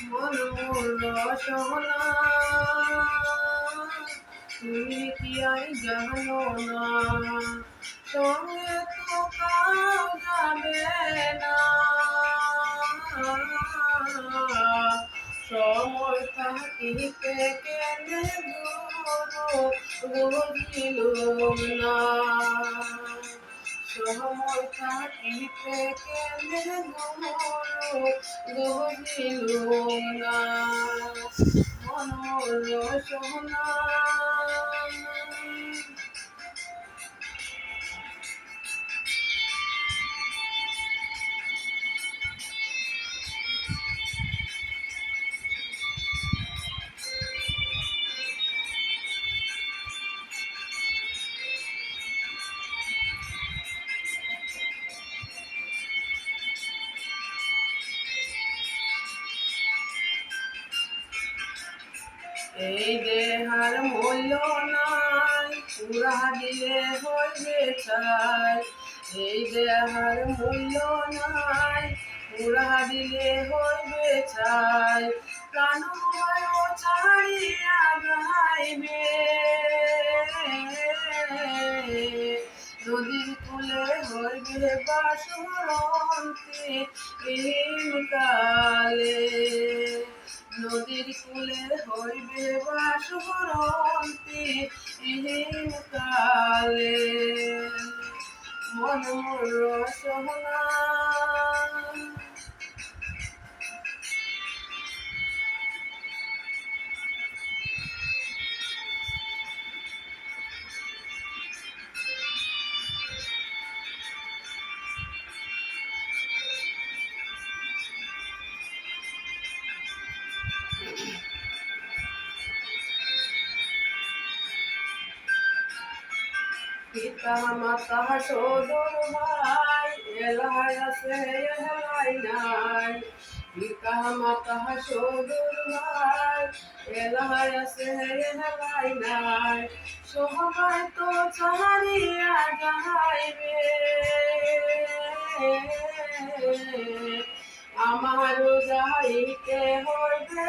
মনোর রসনা তুমি কি আর জানো না সঙ্গে তো কাউ যাবে না সময় থাকিতে কেনে বুঝিল না সময় থাকিতে কেনে বুঝিল না মনোর রসনা এই দেহার মূল্য নাই পুরা দিলে হইবে ছাই এই দেহার মূল্য নাই পুরা দিলে হইবে ছাই প্রাণ ছাড়িয়া গাইবে নদীর কূলে হইবে বাসন্তী কালে নদীর কূলে হইবে বাসন্তী কালে মনোর রসনা পিতা মাতা সদর ভাই এলাই আছে এলাই নাই পিতা মাতা সদর ভাই এলাই আছে এলাই নাই সবাই তো ছাড়িয়া যাইবে আমারও যাইতে হইবে